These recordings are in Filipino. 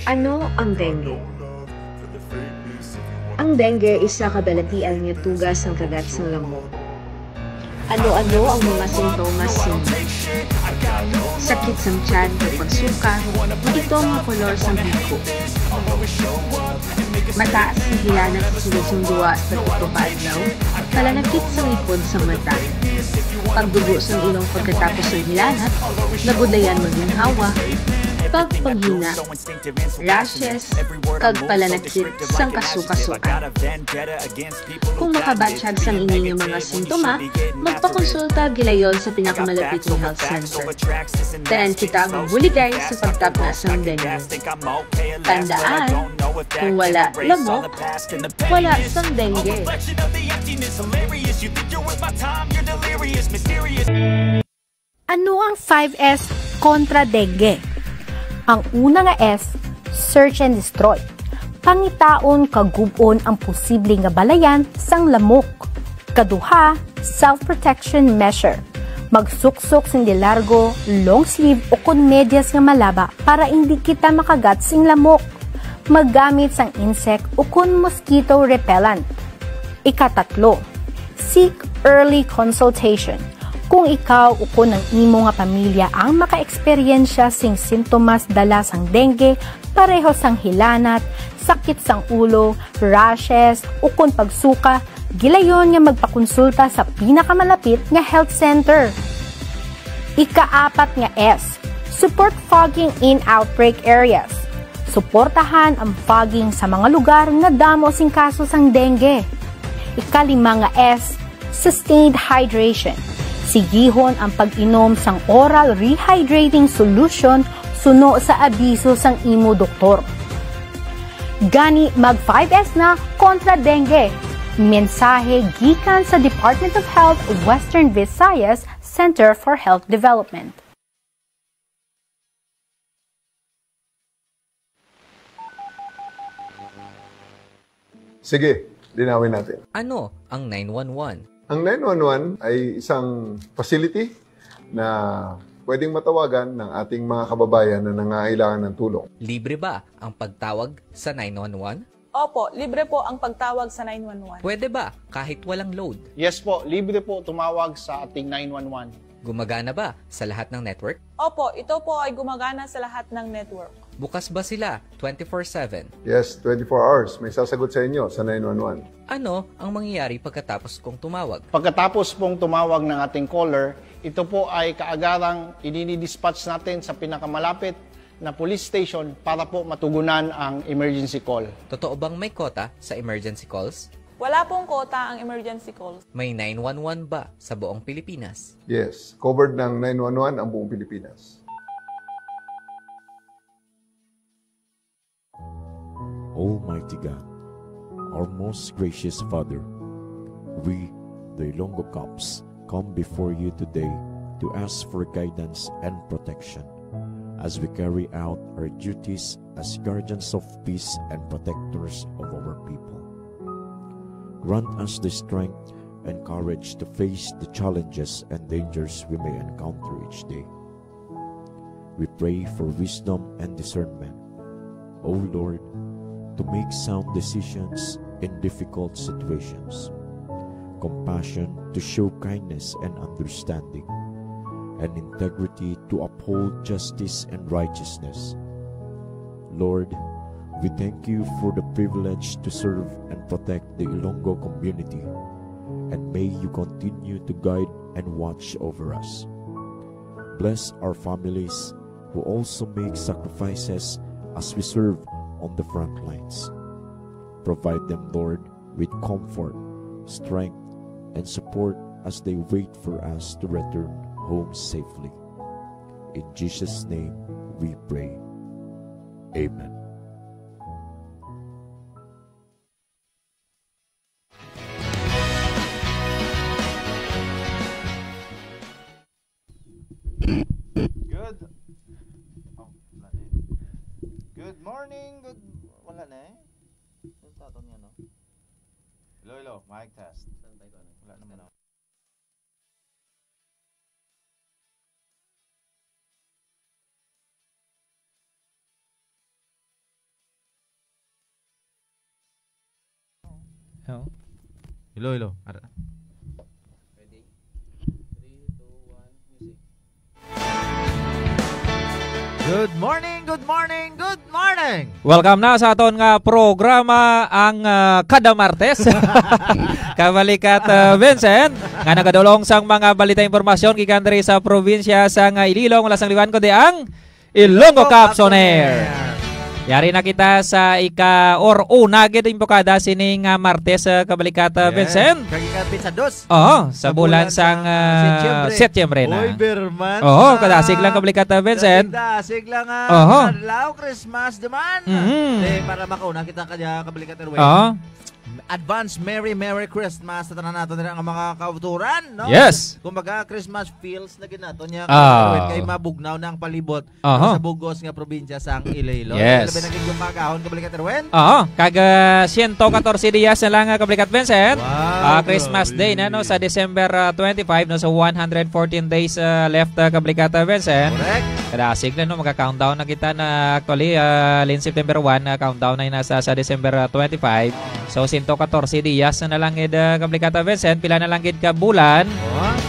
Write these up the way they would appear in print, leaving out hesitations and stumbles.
Ano ang dengue? Ang dengue isa kabalatian nga tugas ng kagat sa lamok. Ano-ano ang mga sintomas niya? Sakit sa tiyan o pagsuka, ito ang mga kolor sa biko. Mataas ang hilanat sa sinusundua sa tutupadlaw, palanakit sa lipod sa mata. Pagdugo sa ilong pagkatapos ng hilanat, nabudlayan maginhawa, pagpanghina, rashes, kagpalanakit sang kasukasukan. Kung makabatsyag sang inyong mga sintoma, magpakonsulta gilayon sa pinakamalapit ng health center. Tanan kita ang buligay sa pagtapna sang dengue. Tandaan, kung wala lamok, wala sang dengue. Ano ang 5S kontra dengue? Ang una nga S, search and destroy. Pangitaon kagubon ang posibleng nga balayan sang lamok. Kaduha, self-protection measure. Magsuksok sing largo, long sleeve o kon medyas nga malaba para hindi kita makagat sing lamok. Maggamit sang insect o kon mosquito repellent. Ikatatlo, seek early consultation. Kung ikaw o kung ang imo nga pamilya ang maka-eksperyensya sing sintomas dala sang dengue, pareho sang hilanat, sakit sang ulo, rashes, o kung pagsuka, gilayon nga magpakonsulta sa pinakamalapit nga health center. Ikaapat nga S, support fogging in outbreak areas. Suportahan ang fogging sa mga lugar nga damo sing kaso sang dengue. Ikalima nga S, sustained hydration. Sigihon ang pag-inom sang oral rehydrating solution suno sa abiso sang imo doktor. Gani mag 5S na kontra dengue. Mensahe gikan sa Department of Health Western Visayas Center for Health Development. Sige, linawin natin. Ano ang 911? Ang 911 ay isang facility na pwedeng matawagan ng ating mga kababayan na nangangailangan ng tulong. Libre ba ang pagtawag sa 911? Opo, libre po ang pagtawag sa 911. Pwede ba kahit walang load? Yes po, libre po tumawag sa ating 911. Gumagana ba sa lahat ng network? Opo, ito po ay gumagana sa lahat ng network. Bukas ba sila 24/7? Yes, 24 hours. May sasagot sa inyo sa 911. Ano ang mangyayari pagkatapos kong tumawag? Pagkatapos pong tumawag ng ating caller, ito po ay kaagarang idinidispatch natin sa pinakamalapit na police station para po matugunan ang emergency call. Totoo bang may kota sa emergency calls? Wala pong kota ang emergency calls. May 911 ba sa buong Pilipinas? Yes, covered ng 911 ang buong Pilipinas. Almighty God, our most gracious Father, we, the Ilonggo Cops, come before you today to ask for guidance and protection as we carry out our duties as guardians of peace and protectors of our people. Grant us the strength and courage to face the challenges and dangers we may encounter each day. We pray for wisdom and discernment, O Lord, to make sound decisions in difficult situations, compassion to show kindness and understanding, and integrity to uphold justice and righteousness. Lord, we thank you for the privilege to serve and protect the Ilonggo community, and may you continue to guide and watch over us. Bless our families who also make sacrifices as we serve on the front lines. Provide them, Lord, with comfort, strength, and support as they wait for us to return home safely. In Jesus' name we pray. Amen. Good morning, wala na eh. Yung tato niya, no? Hello, mic test. Wala naman ako. Oh. Ilo. Good morning. Welcome na sa aton nga programa ang kada Martes. Kabalikat Vincent nga nagadulong sang mga balita impormasyon gikan diri sa probinsya sang Iloilo mula sang liwan ko di ang Ilonggo Caps on Air. Yari na kita sa una gid impokada sining Martes kabalikat Vincent. Kagikat pizza dos. Sa bulan sang Setyembre na. Oy, Berman. Kadasig lang kabalikat Vincent. Kadasig lang adlaw Christmas duman. Para makauna kita kanya kabalikat Erwin. Advance Merry Christmas sa tanan nato nila ang mga kauturan, no? Yes. Kumbaga Christmas feels na ginato niya kay mabugnaw na ang palibot sa bugos nga probinsya sang Iloilo. Yes. Labi naging gumagahon kabalikat Erwin. Kaga 114 dias na lang kabalikat Vincent. Christmas Day na no sa December 25 no sa 114 days left kabalikat Vincent. Correct. Kadasig na no magka-countdown na kita na actually September 1 countdown na nasa sa December 25. So 114 dias na lang gid kabalikat Vincent, pila na lang gid ka bulan.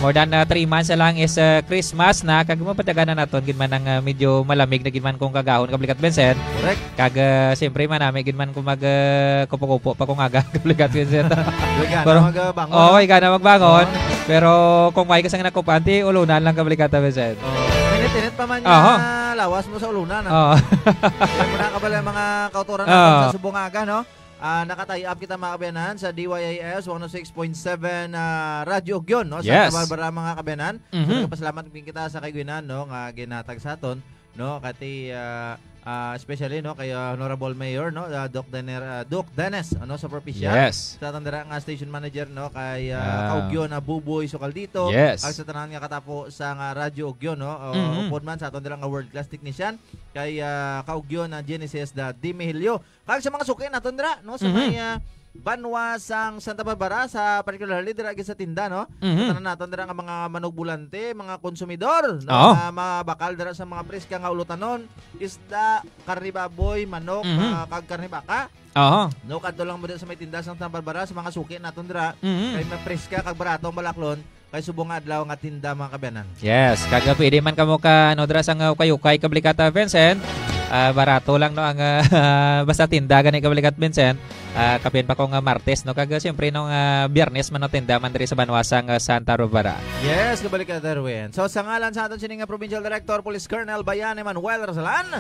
More than 3 months na lang is Christmas na kag mapataganan naton gid man ang medyo malamig na gid man kung kagahon kabalikat Vincent. Correct. Kag siyempre manami gid man kung mag kupo-kupo pa kung aga kabalikat Vincent. Pero magbangon. Gana magbangon. Pero kung may kasang nakupanti ulunan lang kabalikat Vincent. Minit pa man niya lawas mo sa ulunan. Muna ka pala mga kauturan natin sa Subongaga, no? Nakatay up kita mga kabayanan sa DYAS 106.7 Radyo Ogyon, no? Sa Barbara mga kabayanan. So, pasalamat kita sa kayguinan, no? Nga ginatag sa aton, no? Kati especially no kay Honorable Mayor, no? Doc Dennis, ano, sa Propicia. Yes. Sa tandera nga station manager, no, kay Kaugyon na Buboy Sukal dito. Yes. Kag sa tanan nga katapo sa Radyo Ogyon, no? Upod man sa tandera nga world class technician kay Kaugyon na Genesis da Dimihilio. Kag sa mga suki naton dira, no, sa may Banwa sang Santa Barbara sa particularly dira sa tinda, no? Tanan naton dira nga mga manugbulante, mga konsumidor, no? Mga bakal dira sa mga preska nga ulutanon, isda, karne baboy, manok, kag karne baka. No, kadto lang mo dira sa may tinda sang Santa Barbara sa mga suki naton dira. Kay may preska kag barato ang balaklon. Kay subong adlaw nga tinda mga kabayanan. Yes, kag pwede man kamo ka no dira sang ukay-ukay kabalikat Vincent. Barato lang no ang basta tinda gani kabalikat Vincent. Kapin pa kong Martes no kag siyempre nung Biyernes man no tinda man diri sa Banwasang Santa Barbara. Yes, kabalikat Erwin. So sa ngalan sa aton sining Provincial Director Police Colonel Bayan Emanuel Rosalan.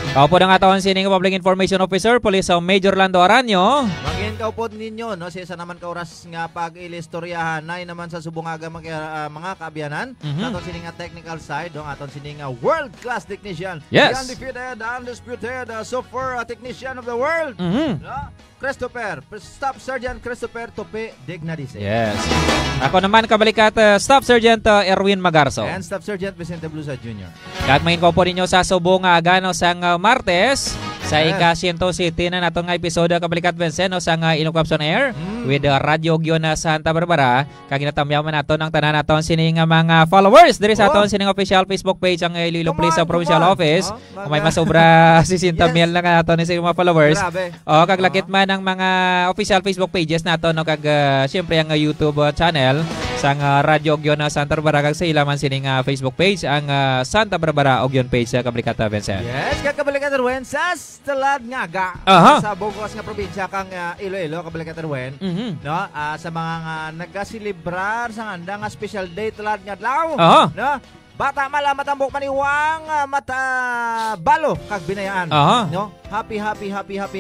Kaupo ng atawan sining Public Information Officer Police Major Lando Aranyo. Magin kaupod ninyo no sa naman ka oras nga pag-ilistoryahan nay naman sa Subongaga mga kaabiyanan. Aton sining technical side no aton sining world class technician. Yes. The undefeated, undisputed super technician of the world. No? Christopher, Staff Sergeant Christopher Tope Dignadice. Yes. Ako naman kabalikat Staff Sergeant Erwin Magarso. And Staff Sergeant Vicente Blusa Jr. Kahit main ko po ninyo sa Subongaga no sang Martes sa ika-100 City na natong nga episode kabalikat Vincent no sang Ilonggo Caps on Air with Radyo Ogyon na Santa Barbara. Kag ginatamyaw man nato ng tanan naton sining mga followers diri sa aton sining official Facebook page ang Iloilo Police Provincial Office. Kung may masobra 60,000 na nato ni mga followers. Kag lakit man ng mga official Facebook pages nato no kag syempre ang YouTube channel sang Radyo Ogyon na Santa Barbara kag sa ilaman sining Facebook page ang Santa Barbara Ogyon page sa kabalikat Vincent. Yes, kag kabalikat Erwin sa Talad Ngaga sa Bogos nga probinsya kang Iloilo kabalikat Erwin. No, sa mga nagasilibrar sa handa nga special day talad nga adlaw. No? Bata malamat ang buhok maniwang mata balo kag binayaan. No? Happy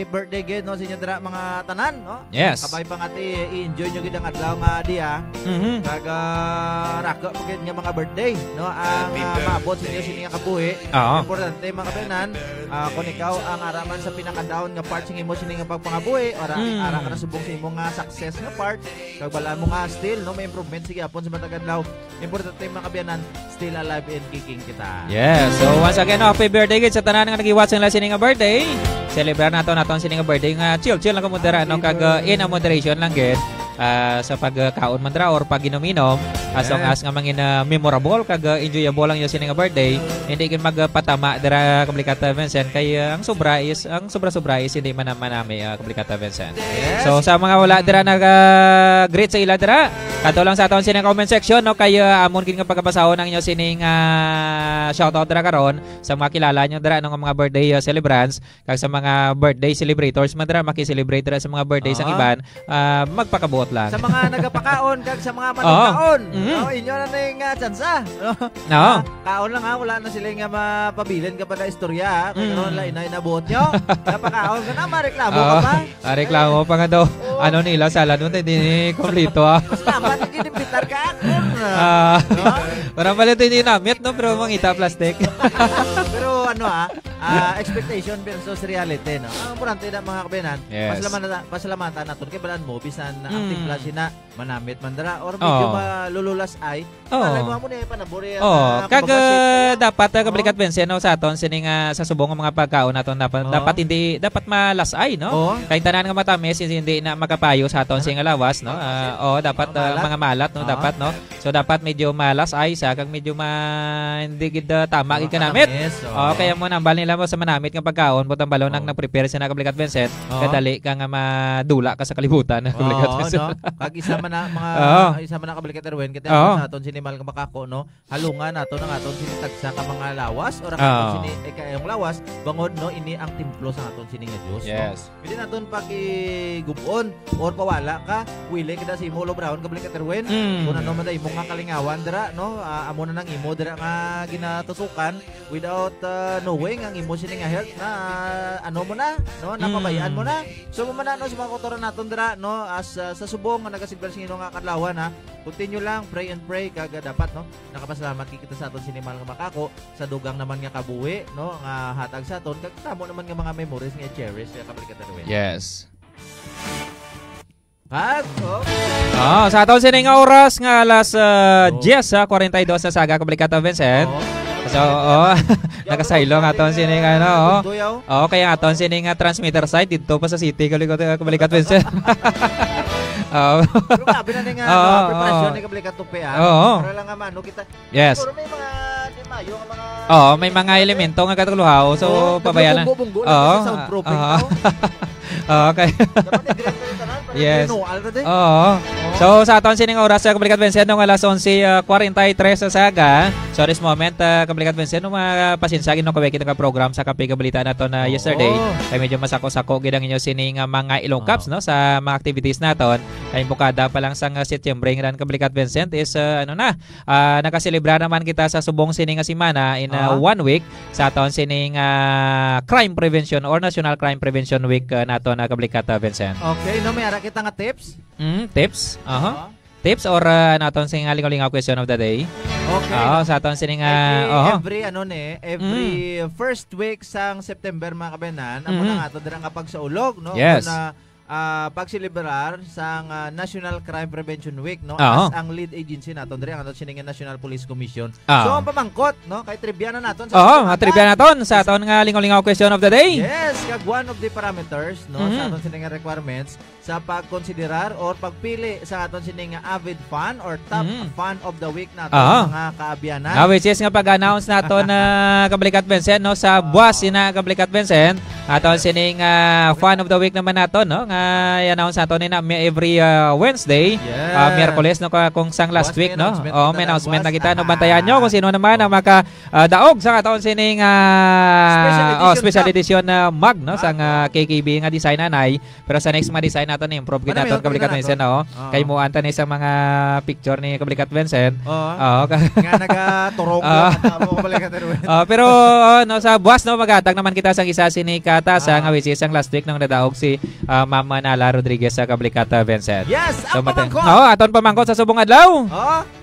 birthday gid no sa inyo dira mga tanan, no? Yes. Kabay pa nga i-enjoy nyo gid ang adlaw nga dia. Kag rako gid nga mga birthday, no? Ang maabot sa inyo sining kabuhi. Importante mga kabayanan, kung ikaw ang araman sa pinaka-down nga part sing imo sining pagpangabuhi, ora ara ka na subong sa imo nga success nga part, kag balaan mo nga still no may improvement sige apon sa matag adlaw. Importante mga kabayanan, still alive and kicking kita. Yes. So once again, happy birthday gid sa tanan nga nagi-watch ng sining birthday. Celebrate naton sining birthday nga chill lang ko mo dira no kag in a moderation lang gid. sa pagkaon man dra or pag inom-inom as long as nga mangin memorable kag enjoyable lang yung sining birthday, hindi kin magpatama dra Kablikata Vincent kay ang sobra is hindi man manami Kablikata Vincent. So sa mga wala dira nag-greet sa ila dira, kato lang sa aton sining comment section no kay amon kin nga pagkabasahon ang inyo sining shoutout dira karon sa mga kilala nyo dira ng mga birthday celebrants kag sa mga birthday celebrators man dira maki-celebrate dira sa mga birthday sang iban, magpakabuot lang. Sa mga nagapakaon kag sa mga manungkaon. Inyo na ning tsansa. No. Kaon lang wala na sila nga mapabilin ka pa na istorya kung ano lang inabuot nyo. Napakaon ka na, mareklamo ka pa. Reklamo pa nga daw. Ano nila sala nun hindi kompleto Salamat nag-inimbitar ka ako. Parang pala ito hindi namit no pero mangita plastic. Pero expectation versus reality no. Ang importante na mga kabayanan, pasalamatan naton kay balan mo bisan ang timpla sina manamit mandara or medyo malululas ay. Malay mo ni panabori kag dapat Kablikat Vincent no sa aton sining sa subong mga pagkaon naton dapat malasay no. Kay tanan nga matamis hindi na makapayo sa aton sing lawas no. Dapat mga malat no dapat no. So dapat medyo malasay sa kag medyo hindi gid tama gid kanamit. Kaya mo nambal nila mo sa manamit nga pagkaon butang balon ang nag-prepare sa Kablikat Vincent kadali ka nga madula ka sa kalibutan Kablikat Vincent. Kag isa man na mga Kablikat Erwin kay sa aton sinimal nga makako no. Halungan nato ang aton sinitagsa ka mga lawas or ang aton kayong lawas bangod no ini ang templo sa aton sining nga Dios. Yes. Pwede naton pagigubon or pawala ka wili kada si Molo Brown Kablikat Erwin. Kung ano man imo nga kalingawan dira no amo na nang imo dira nga ginatutukan without knowing ang imo sining nga health na ano mo na no napabayaan mo na. So mo na no sa mga kotoran naton dira no as sa subong nga nagasigbar sing nga kadlawan continue lang pray and pray kag dapat no nakapasalamat kita sa aton sinimal nga makako sa dugang naman nga kabuhi no nga hatag sa aton kag tamo naman nga mga memories nga cherish sa Kablikat Erwin. Yes. Sa aton sining nga oras nga alas 10:42 sa saga Kablikat Vincent. So, nakasailong aton sining kaya aton sining transmitter site dito pa sa city Kablikat Vincent. Grabe na nga preparasyon ni Kablikat Tupi para lang nga mano kita. Yes. Pero may mga di mayo nga mga may mga elemento nga katuluhaw so pabayanan. Soundproofing. Okay. Yes. So sa aton sining oras sa Kablikat Vincent nung alas 11:43 sa saga. So this moment Kablikat Vincent nung pasinsagin nung kaway kita program sa Kape Kabalita naton yesterday. Kay medyo masako-sako gid ang inyo sining mga ilong caps no sa mga activities naton. Kay bukada pa lang sang Setyembre ng Kablikat Vincent is nakaselebra naman kita sa subong sining semana in 1 week sa aton sining crime prevention or National Crime Prevention Week naton na Kablikat Vincent. Okay, no may ara kita nga tips? Tips? Tips or naton sing lingaw-lingaw question of the day? Okay. Sa aton sining every first week sang September mga kabayanan, amo na ato dira nga pagsaulog no yes. na pagselebrar sang National Crime Prevention Week no as ang lead agency naton diri ang aton sining National Police Commission. So ang pamangkot no kay trivia na naton sa trivia naton sa aton nga lingaw-lingaw question of the day. Yes, kag one of the parameters no sa aton sining requirements sa pagkonsiderar or pagpili sa aton sining avid fan or top fan of the week naton mga kaabyanan. Which is nga pag-announce naton Kablikat Vincent no sa buwas sina Kablikat Vincent aton sining fan of the week naman naton no nga i-announce nato ni na every Wednesday, Miyerkules no kung sang last week no. May announcement na kita no bantayan nyo kung sino naman ang maka-daog sa aton sining special edition mug no sang KKB nga design anay pero sa next mga design nato ni improve kita naton Kablikat Vincent no. Kay mo anta ni sa mga picture ni Kablikat Vincent. Nga nagaturong mo Kablikat Vincent. Pero no sa buwas no magatag naman kita sang isa sini kata sa nga which is ang last week nang nadaog si Manala Rodriguez sa Kablikat Vincent. Yes, so, ang pamangkot. aton pamangkot sa subong adlaw.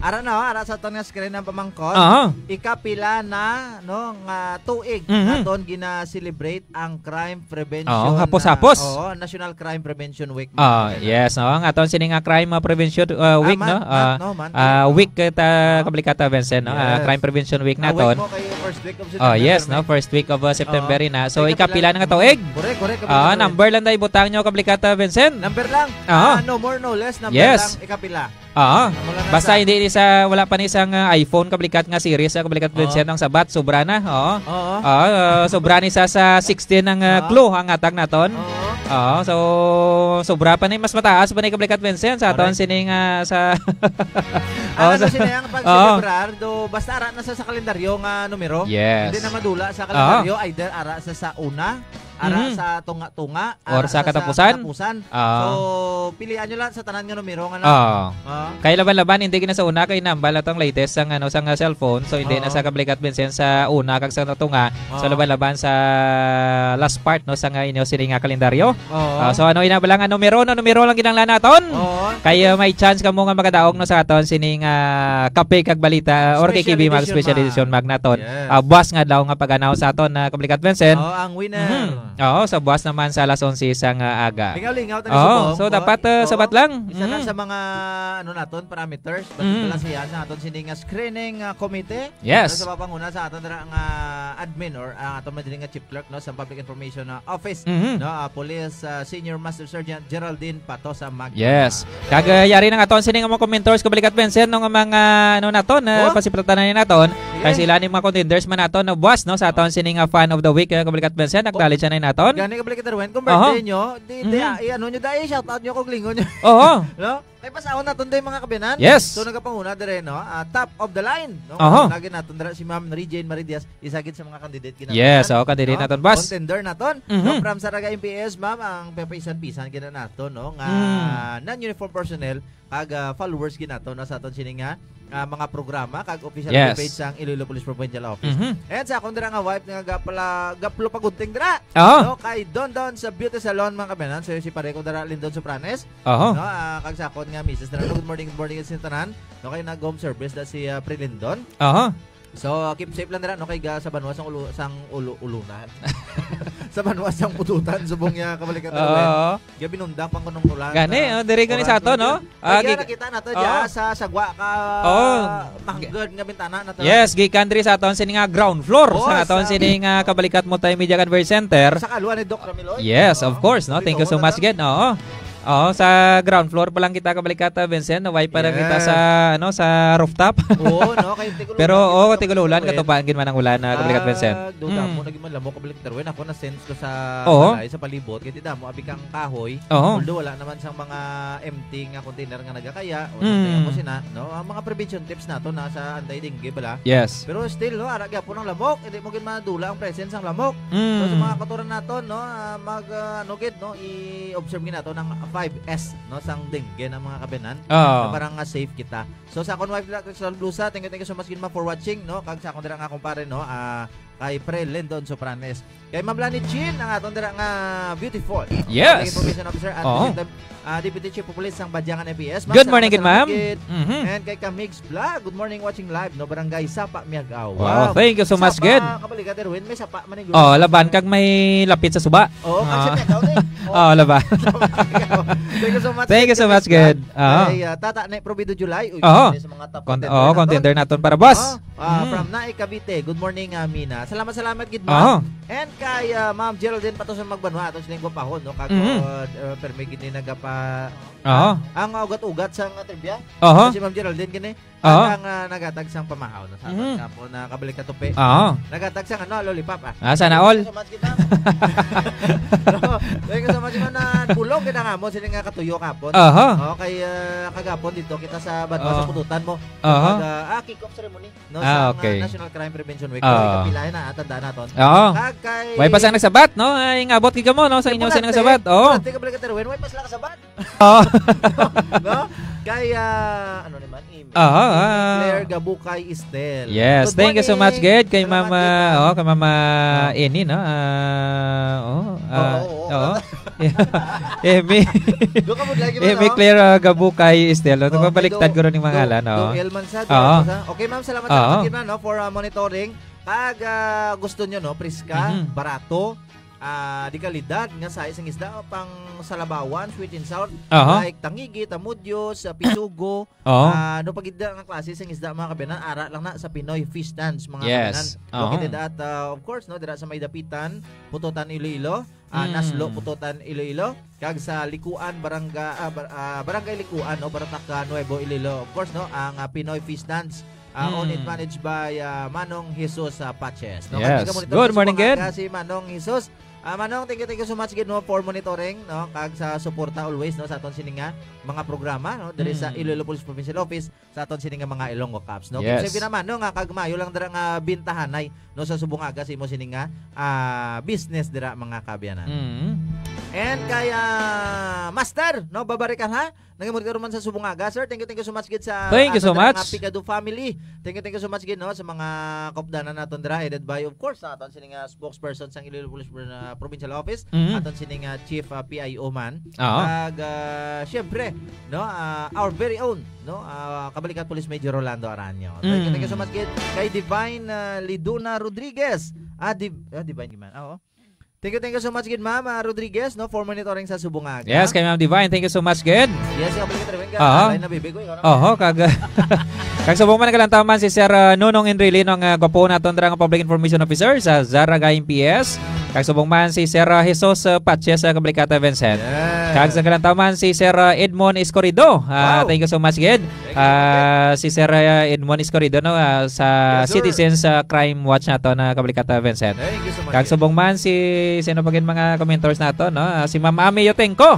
Ara sa aton nga screen ng pamangkot. Ikapila na no nga tuig naton gina-celebrate ang crime prevention. Hapos-hapos. National Crime Prevention Week. Yes, ang aton sini nga crime prevention week no. Week ta kablikata Vincent no. Crime prevention week naton. First week of September. Yes, no, first week of September na. So ikapila na nga tuig. Correct. Number lang dai butang nyo kablikata Vincent. Number lang. No more no less, number lang ikapila. Basta hindi sa wala pa ni isang iPhone kablikat nga series kablikat Vincent ang sabat sobra na. Sobra ni sa 16 ang clue ang atag naton. So sobra pa ni mas mataas pa ni kablikat Vincent sa aton sining sa sini ang pag-celebrar do basta ara na sa kalendaryo nga numero. Hindi na madula sa kalendaryo either ara sa una, ara sa tunga-tunga, or sa katapusan. So pilian nyo lang sa tanan nga numero nga kay laban-laban hindi gina sa una kay nambal atong latest sang sang cellphone, so hindi na sa kablikat Vincent sa una kag sa tunga. So laban-laban sa last part no sa inyo sini nga kalendaryo. So ina ba lang ang numero lang ginanglan naton. Kay may chance kamo nga makadaog no sa aton sini nga kape kag balita or KKB mag special edition mag naton. Buwas nga daw nga pag-announce sa aton na kablikat Vincent. Ang winner. Sa buwas naman sa alas 11 sang aga. Lingaw tani subong. So dapat sabat lang. Isa lang sa mga naton parameters pala siya sa aton sini nga screening committee. Yes. Sa papanguna sa aton nga admin or aton madili nga chief clerk no sa Public Information Office no Police Senior Master Sergeant Geraldine Patosa Magna. Yes. Kag yari nang aton sini nga mga commenters kabalikat Vincent no nga mga naton pasipilatanan naton kay sila ni mga contenders man naton na buwas no sa aton sini nga fan of the week kabalikat Vincent acknowledge na naton. Gani kabalikat Erwin kung birthday nyo di ano nyo dahil shout out nyo kung lingon nyo. No? Kay pasahon naton day mga kabinan. Yes. So nagapanguna dire no, top of the line no. Lagi naton dire si Ma'am Regine Maridias isagid sa mga candidate ginaton. Yes, candidate naton boss. Contender naton no from Saraga MPS ma'am ang pepaisan-pisan gina naton no nga non-uniform personnel kag followers ginaton no sa aton sini nga mga programa kag official page sang Iloilo Police Provincial Office. And sa akong dira nga wife nga gaplo pagunting dira. No kay Don sa beauty salon mga kabinan so si pare ko dira Lindon Sopranes. No kag sa akon nga Mrs. Good morning sa tanan. No kay nag-home service da si Prilindon. So keep safe lang dira no kay sa banwa sang ulunan. Sa banwa sang pututan subong ya kabalikan gabi nundang pang kunong ulan. Gani diri gani sa ato no. Kita nato dia sa sagwa ka manggod nga bintana nato. Yes, gikan diri sa aton sini nga ground floor sa aton sini nga kabalikat Multimedia Converge Center. Sa kaluan ni Doc Ramiloy. Yes, of course no. Thank you so much again. Sa ground floor pa lang kita kabalikata Vincent, naway pa lang kita sa sa rooftop. No, kay tigulo. Pero tigulo-ulan katupaan gid man ang ulan na kabalikat Vincent. Duda mo naging man lamo kabalikat Erwin ako na sense ko sa balay sa palibot kay tida mo abi kang kahoy. Although wala naman sang mga empty nga container nga nagakaya o mo sina, no? Ang mga prevention tips nato na sa anti-dengue bala. Yes. Pero still no, ara gyapon ang lamok, hindi mo gid madula ang presence ang lamok. So sa mga katuran nato no, i-observe gid nato ng 5S no sang dengue ng mga kabinan na parang safe kita. So sa akong wife sa Blusa, thank you so much gid for watching no kag sa akong dira nga kumpare no kay Pre Lindon Sopranes. Kay Ma'am Lani Chin ang aton dira nga beautiful. Yes. Information officer at Deputy Chief of Police sang Badyangan MPS. Good morning good ma'am. And kay Kamix Vlog, good morning watching live no Barangay Sapa Miagaw. Wow, thank you so much good. Kabalikat Erwin may sapa man laban kag may lapit sa suba. Kasi Miagaw ni. Laban. Thank you so much good. Ay Tata na Provido July. Sa mga top contender naton para boss. From Naik Cavite. Good morning Mina. Salamat gid ma'am. And kay Ma'am Geraldine Patosa Magbanwa aton sining gopahon no kag permi gid ni nagapa ang ugat-ugat sang trivia. Si Ma'am Geraldine kini ang nagatag sang pamahaw no sa aton na kabalik ka tupi. Nagatag sang lollipop sana all. Thank you so much na bulong kita nga mo sila nga katuyo kapon. Kay kagapon dito kita sa Banwa sa pututan mo. Kick off ceremony no sa National Crime Prevention Week. Kapilahin na tanda naton. Kay way pa sang nagsabat no ay ngabot gid mo no sa inyo sa nagsabat. Teka kabalik ka Erwin way pa sila kasabat. No? Kay ano naman Claire Gabukay Estel. Yes, thank you so much good kay Mama kay Mama Eni no. Do ka mo lagi Emi Claire Gabukay Estelo. Ito baliktad ko rin yung mga no. Do Elman sa. Okay ma'am, salamat no for monitoring. Pag gusto nyo no, priska, barato, di kalidad nga sa isang isda pang salabawan, sweet and sour, like tangigi, tamudyos, pisugo, no pagida nga klase isang isda mga kabiyanan, ara lang na sa Pinoy Fish Dance mga kabiyanan. Located at of course no, dira sa may dapitan, Pututan Iloilo. Naslo Pututan Iloilo, kag sa Likuan Barangay Likuan o Barataka Nuevo Iloilo, of course no, ang Pinoy Fish Dance owned and managed by Manong Jesus Paches. No? Yes. Good morning, good. Si Manong Jesus. Manong, thank you so much again no, for monitoring no, kag sa suporta always no, sa aton sininga mga programa no, diri sa Iloilo Police Provincial Office sa aton sininga mga Ilonggo Cups no. Yes. Kasi naman no, nga kag maayo lang dira nga bintahanay no sa Subungaga sa imo sininga business dira mga kabyanan. And kaya Master no, babarikan ha. Nangamot ka man sa Subungaga, sir. Thank you so much gid sa thank you so much. Picado family. Thank you so much gid no sa mga kopdanan naton dira, headed by of course aton sining spokesperson sang Iloilo Police Provincial Office, aton sining Chief PIO man. Kag syempre no, our very own no, Kabalikat Police Major Rolando Aranyo. Thank you so much gid kay Divine Liduna Rodriguez. Divine man. Thank you so much, good Ma'am Rodriguez, no, for monitoring sa Subungaga. Yes, kay Ma'am Divine, thank you so much, good. Yes, Kabalikat rin ka. Alay na bibigoy. Kag subong man nagalantaman si Sir Nunong Enrile ng gwapo naton dira nga Public Information Officer sa Zaragay PS. Kag subong man si Sir Jesus Paches sa Kabalikat Vincent. Kag sa nagalantaman si Sir Edmond Escorido. Thank you so much, good. Si Sir Edmond Escorido no, sa Citizens Crime Watch nato na Kabalikat Vincent. Thank you so much. Kag subong man si sino pagin mga commenters nato no, si Ma'am Ami Yotenko.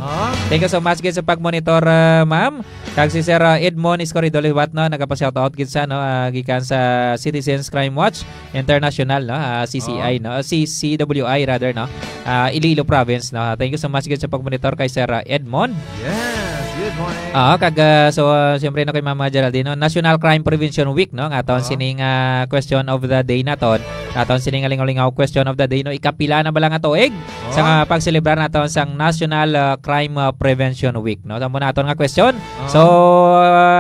Thank you so much gid sa pagmonitor Ma'am. Kag si Sir Edmond Escorido liwat no, nagapa-shoutout gid sa no, gikan sa Citizens Crime Watch International no, CCI no, CCWI rather no, Iloilo Province no. Thank you so much gid sa pagmonitor kay Sir Edmond. Yes, good morning. Kag siyempre no kay Mama Geraldine no, National Crime Prevention Week no, nga aton sining question of the day naton. Aton sining lingaw question of the day no, ikapila na bala nga tuig sa nga pagselebrar naton sang National Crime Prevention Week no. Tamo naton nga question. So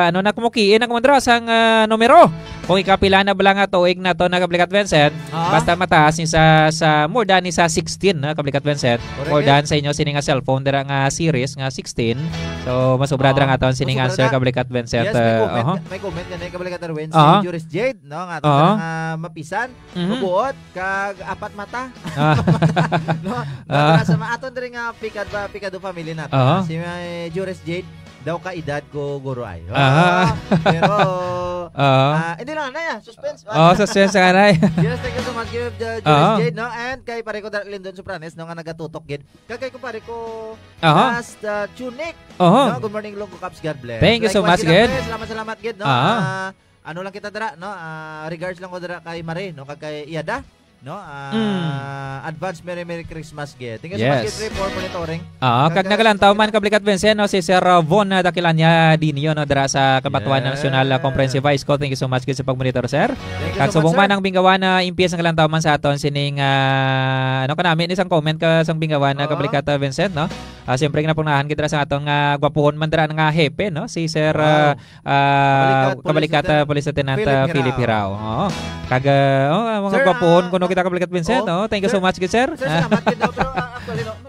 ano na kumukiin na kumandra sang numero. Kung ikapila na bala nga tuig naton na Kabalikat Vincent, basta mataas ni sa more than ni sa 16 na Kabalikat Vincent. More than sa inyo sining nga cellphone dira nga series nga 16. So masobra dira nga aton sining answer Kabalikat Vincent. Yes, may comment ganay Kabalikat Vincent. Juris Jade no, nga aton mapisan, mabuot kag apat mata. No, sa aton diri nga Picado family nato. Si Juris Jade daw ka edad ko guruay. Pero hindi lang na suspense. Suspense nga na. Yes, thank you so much give the Juris Jade no, and kay pare ko Lindon Sopranes no, nga nagatutok gid. Kay ko pare ko last Tunic. No, good morning Ilonggo Cups, God bless. Thank you so much gid. Salamat gid no. Ano lang kita dira no, regards lang ko dira kay Mare no, kay Iyada no, advance Merry Christmas gid. Thank you so much gid for monitoring. Kag nagalantaw man Kabalikat Vincent no, si Sir Von Dakilanya Dinio no, dira sa Kabatuan National Comprehensive High School. Thank you so much gid sa pagmonitor, sir. Kag subong man ang Bingawan na impias nagalantaw man sa aton sining ano kanami isang comment ka sang Bingawan na Kabalikat Vincent no. Siyempre ginapunahan kita sa atong gwapuhon man dira nga hepe no, si Sir Kabalikat Police Lieutenant Philip Hirao. Kag mga gwapuhon kuno kita Kabalikat Vincent no. Thank you so much good sir. Salamat gid pero actually no,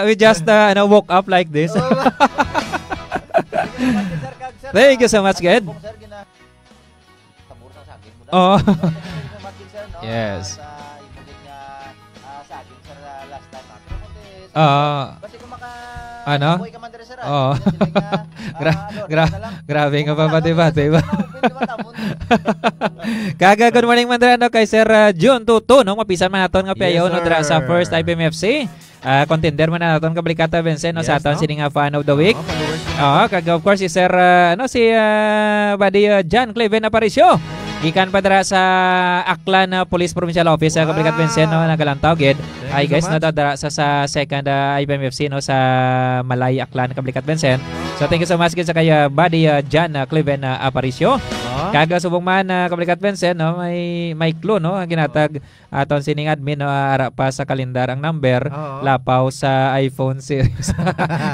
we just woke up like this. Thank you so much good. Yes. Ano? Grabe nga pa bati-bati ba? Kaga good morning man no, kay Sir June Tuto no, mapisan man naton nga payaw no dira sa first IPMFC. Contender man naton Kabalikat Vincent no, sa aton sining fan of the week. Kaga of course si Sir si Buddy John Cleven Aparicio. Gikan pa dira sa Aklan Police Provincial Office sa Kabalikat Vincent no, nagalantaw gid. Ay guys no, dira sa second IPMFC no, sa Malay Aklan Kabalikat Vincent. So thank you so much gid sa kay Buddy John Cleven Aparicio. Kaga subong man kabalikat Vincent no, may clue no ang ginatag aton sining admin no, ara pa sa kalendar ang number lapaw sa iPhone series.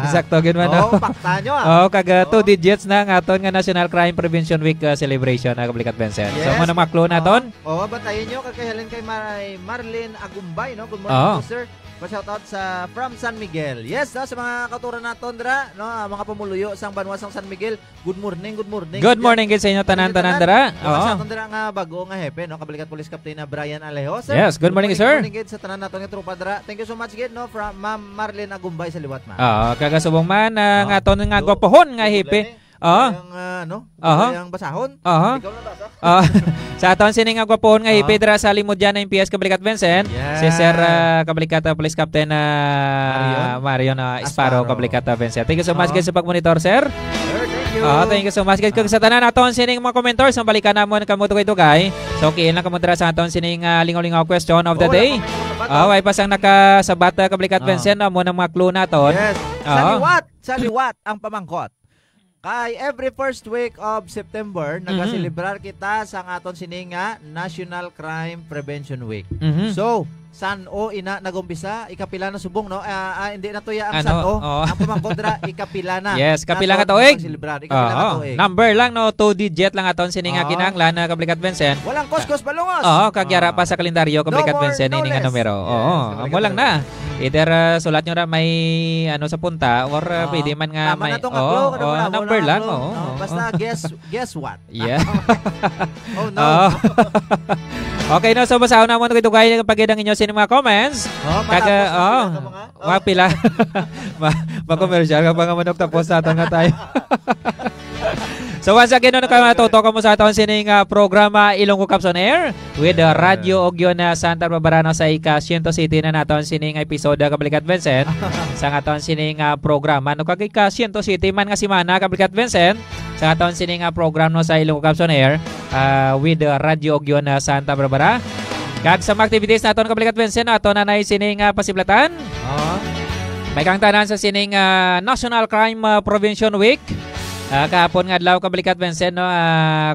Sakto gid man no. Pakta nyo kaga 2 digits na ang aton nga National Crime Prevention Week celebration kabalikat Vincent. So mo na maklo naton. Bantayan nyo kakahilan kay Marlene Agumbay no. Good morning po sir. Pa-shoutout sa from San Miguel. Yes, sa mga kauturan naton dra, no, mga pamuluyo sang banwasang San Miguel. Good morning, good morning. Good morning gid sa inyo tanan dra. Sa aton dra nga bago nga hepe, no, kabalikat Police Captain na Brian Alejo. Sir, yes, good morning, sir. Good morning gid sa tanan naton nga tropa dra. Thank you so much gid no from Ma'am Marlene Agumbay sa liwat ma. Kagasubong man nga aton nga gwapohon nga hepe. Ang basahon. Ikaw lang basa. Sa aton sining nga gwapohon nga hepe dra sa limudyan ng PS kabalikat Vincent. Si Sir kabalikat Police Captain Marion Esparo kabalikat Vincent. Thank you so much guys sa pagmonitor, sir. Thank you so much guys. Kung sa tanan aton sining mga commentors ang balikan namon kamo tugay-tugay. So kiin lang kamo dra sa aton sining lingaw-lingaw question of the day. Way pasang nakasabat kabalikat Vincent mo ng mga clue naton. Yes. Sa liwat ang pamangkot. Kay every first week of September, nagaselebrar kita sa aton sininga National Crime Prevention Week. So, san o ina nagumpisa ikapila na subong no hindi na tuya ang san o ang pamangkodra ikapila na. Yes, kapila nga tuig. Number lang no 2 digit lang aton sininga kinahanglan na kabalikat Vincent. Walang koskos balungos. Kagyara pa sa kalendaryo kabalikat Vincent ini nga numero. Amo lang na. Either sulat nyo na may ano sa punta or pwede man nga may number lang. Basta guess what? Yeah. Okay, no, so basahon na mo ito kayo ng pagidang inyo sa mga comments. Pila. Ma-commercial ka pa nga manok tapos natin nga tayo. So once again, nakatutok mo sa aton sining programa Ilonggo Caps on Air with Radio Ogyo na Santa Barbara sa ika-100 City na naton sining episode kabalikat Vincent. Sa aton sining programa no kag ika-100 City man nga semana kabalikat Vincent. Sa aton sining program no sa Ilonggo Caps on Air with Radio Ogyo na Santa Barbara. Kag sa mga activities naton kabalikat Vincent aton na nay sining pasiblatan. May kang tanan sa sining National Crime Prevention Week. Kahapon nga adlaw kabalikat Vincent no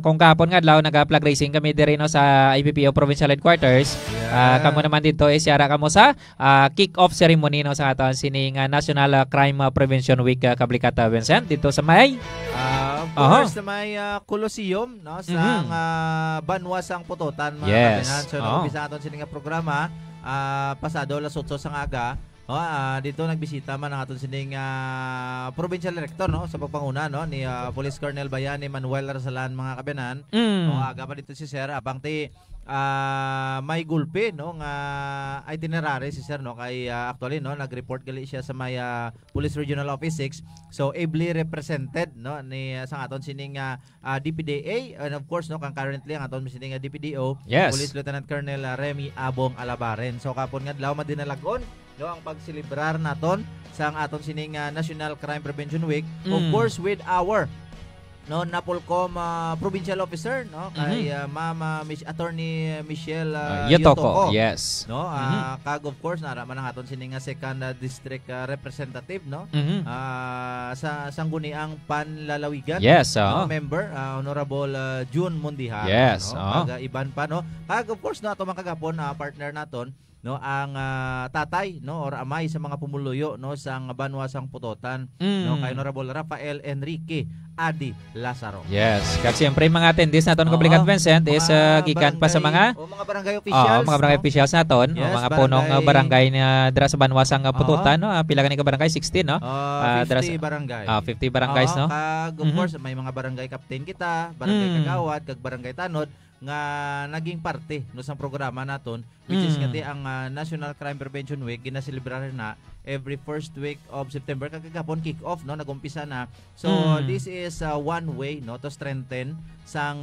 kung kahapon nga adlaw naga-flag racing kami diri no sa IPPO Provincial Headquarters. Kamo naman dito siara kamo sa kick-off ceremony no sa aton sining National Crime Prevention Week kabalikat Vincent dito sa may First sa may Coliseum no sa Banwasang Pututan mga kabinan. So nagbisa aton sining programa pasado alas 8 sang aga. Dito nagbisita man ang aton sining provincial director no sa pagpanguna no ni Police Colonel Bayani Manuel Arsalan mga kabinan. Aga pa dito si Sir abang ti may gulpi no nga itinerary si Sir no kay actually no nag-report gali siya sa may Police Regional Office 6. So ably represented no ni sa aton sining DPDA and of course no kang currently ang aton sining DPDO Police Lieutenant Colonel Remy Abong Alabaren. So kapon nga adlaw madinalagon no ang pagselebrar naton sa aton sining National Crime Prevention Week of course with our no Napolcom provincial officer no kay Mama Attorney Michelle Yotoko. Yes. No kag of course nara man ang aton sining second district representative no sa Sangguniang Panlalawigan. Yes. Member Honorable June Mundiha. Yes. No? Kag iban pa no kag of course no ato man kagapon partner naton no ang tatay no or amay sa mga pumuluyo no sa Banwasang Pututan no kay Honorable Rafael Enrique Adi Lazaro. Yes, kag siyempre mga attendees naton kabalikat Vincent is gikan pa sa mga barangay officials. Mga barangay officials naton, mga punong barangay na dira sa Banwasang Pututan no, pila ka barangay 16 no. 50 barangay. 50 barangays no. Kag of course may mga barangay captain kita, barangay Kagawad kag barangay Tanod nga naging parte no sa programa naton which is ngati ang National Crime Prevention Week ginaselebrar na every first week of September kagapon kick off no nagumpisa na. So this is one way no to strengthen sang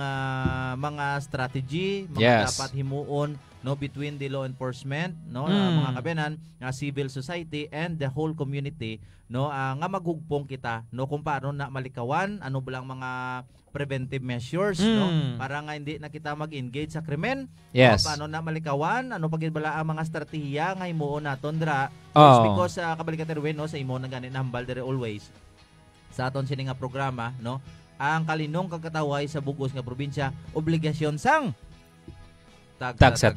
mga strategy mga dapat himuon no between the law enforcement no mga kabenan civil society and the whole community no nga maghugpong kita no kung paano na malikawan ano bilang mga preventive measures no para nga hindi na kita mag-engage sa krimen. Yes. Paano na malikawan ano pagibala ang mga strategiya nga himuon naton dra because kabalikat Erwin no sa imo na ganin hambal dere always sa aton sini nga programa no ang kalinong kagkataway sa bugos nga probinsya obligasyon sang tagsa.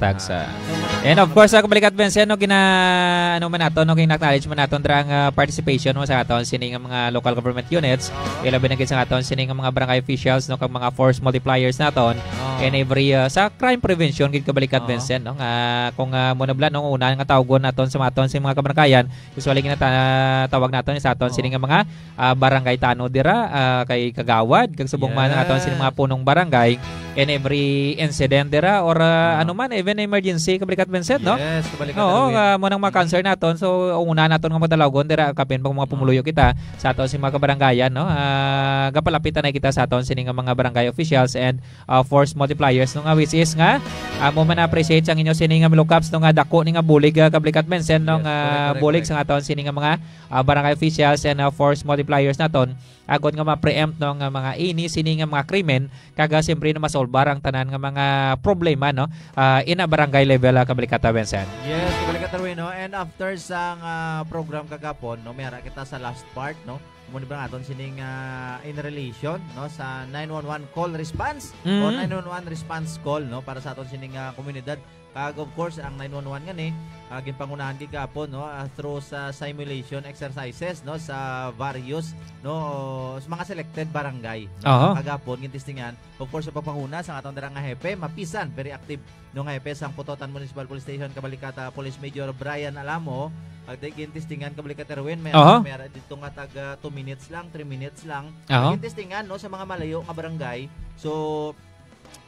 And of course, kabalikat Vincent, no, ano man nato, no, acknowledge man nato ang participation mo sa aton sining mga local government units, ilabi na sa aton sining mga barangay officials, no, kag mga force multipliers naton, and every sa crime prevention gid kabalikat Vincent, no, nga kung muna bla no una nga tawgon naton sa aton sa mga kabaranggayan, usually tawag naton sa aton sining mga barangay tano dira, kay kagawad kag subong man aton sining mga punong barangay, and every incident dira or ano man, even emergency kabalikat Vincent, no? Yes, kabalikat. Oo, mo nang ma-concern naton. So una naton nga magdalagon dira kapin pag mga pumuluyo kita sa aton si mga kabaranggayan, no? Gapalapitan na kita sa aton sining mga barangay officials and force multipliers, no, nga which is nga mo man appreciate ang inyo sining nga Milocaps, no, nga dako ni nga bulig kabalikat Vincent, no, nga bulig sa aton sining nga mga barangay officials and force multipliers naton agon nga ma-preempt no nga mga sini nga mga krimen kaga siyempre na masolbar ang tanan nga mga problema, no, in a barangay level kabalikata Vincent. Yes, kabalikata Erwin, no, and after sang program kagapon, no, mayara kita sa last part, no, muna ba natin sining in relation, no, sa 911 call response o 911 response call, no, para sa aton sining komunidad. Kag of course ang 911 ngani ginpangunahan gid gapon, no, through sa simulation exercises, no, sa various, no, sa mga selected barangay, no, kagapon gintistingan of course sa pagpanguna sa atong dira nga hepe mapisan very active no nga hepe sang Putotan Municipal Police Station kabalikata Police Major Brian Alamo. Pag gintistingan kabalikata Erwin may dito nga tag 2 minutes lang 3 minutes lang gintistingan, no, sa mga malayo nga barangay. So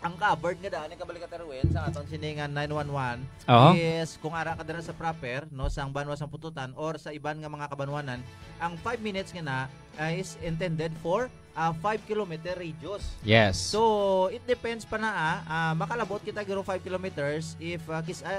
ang covered nga daan ni kabalikata Erwin sa aton siningan 911 is kung ara ka dira sa proper, no, sang banwa sang Pututan or sa iban nga mga kabanwanan, ang 5 minutes nga na is intended for 5 kilometer radius. Yes. So it depends pa na makalabot kita giro 5 kilometers if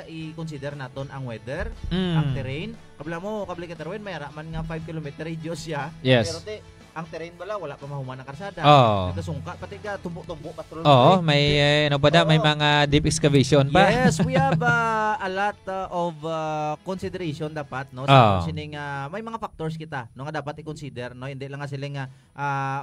i-consider naton ang weather, ang terrain. Kabla mo kabalikata Erwin mayara man nga 5 kilometer radius siya. Yes. Pero ang terrain wala pa mahuman ng karsada. Nagkasungka pati ka tumbok-tumbok patrol. May may mga deep excavation pa. Yes, we have a lot of consideration dapat, no, sa sining may mga factors kita, no, nga dapat i-consider, no, hindi lang nga sila nga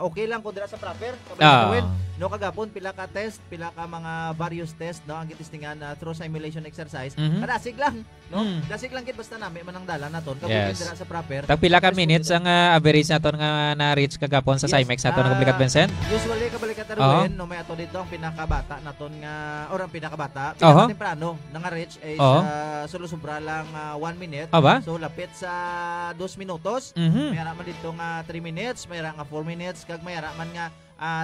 okay lang kung dira sa proper kabalikat, no, kagapon pila ka test, pila ka mga various test, no, ang gitistingan through simulation exercise. Kadasig lang, no, dasig lang kit basta nami man ang dala naton kabalikat dira sa proper. Tag pila ka minutes ang average naton nga na reach kagapon sa Cymex naton kabalikata Vincent? Usually kabalikata Erwin, no, may ato dito ang pinakabata naton nga or ang pinakabata pinakatemprano nga reach is sobra lang 1 minute. So lapit sa 2 minutos. Mayara man dito nga 3 minutes, mayara nga 4 minutes, kag mayara man nga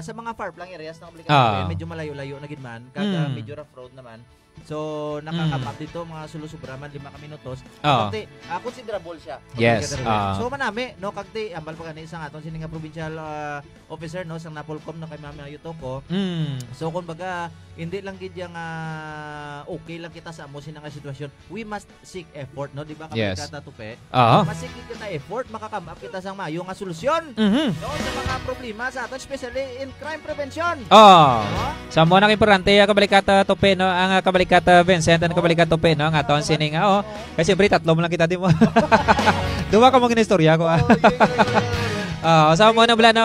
sa mga far flung areas ng kabalikata medyo malayo-layo na gid man, kag medyo rough road naman. So nakakapap dito mga sulusubraman 5 ka minutos. Kasi considerable siya. Yes. So manami, no, kagti ambal pa gani isang aton sining nga provincial officer, no, sang Napolcom, no, kay Ma'am Yutoko. So kumbaga hindi lang gid yang okay lang kita sa amo sinang nga sitwasyon. We must seek effort, no, di ba kabalikata Tupe? Mas seek kita effort makakam-up kita sang mayo nga solusyon. No, sa mga problema sa aton especially in crime prevention. Sa mo nang importante kabalikata Tupe, no, ang kabalikata Vincent and kabalikata Tupe, no, nga aton sining kasi siyempre tatlo mo lang kita di mo. Duwa ka mo ginistorya ko. Sa mo na bala, no,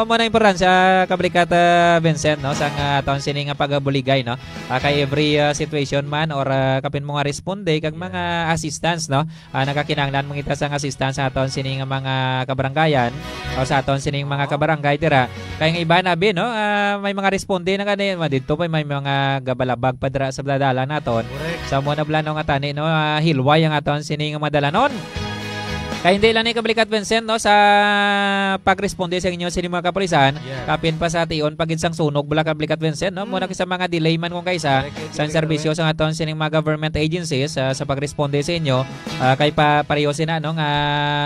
mo na importansya kabalikata Vincent, no, sang aton sining pagabuligay, no, kay every situation man or kapin mo nga responde kag mga assistance, no, nagakinahanglan mo kita sang assistance sa aton sining mga kabaranggayan o sa aton sining mga kabarangay dira. Kay nga iba na no, may mga responde na kani dito pa may mga gabalabag pa dira sa dadala naton. Sa mo na bala, no, nga tani, no, hilway ang aton sining madalanon. Kaya hindi lang ni kabalikata Vincent, no, sa pagresponde sa inyo sa mga kapulisan, kapin pa sa tion pagid sang sunog bula kabalikata Vincent, no, muna sa mga delay man kung kaysa sa serbisyo sa aton sining mga government agencies sa pagresponde sa inyo, kay pareyosin na, no, nga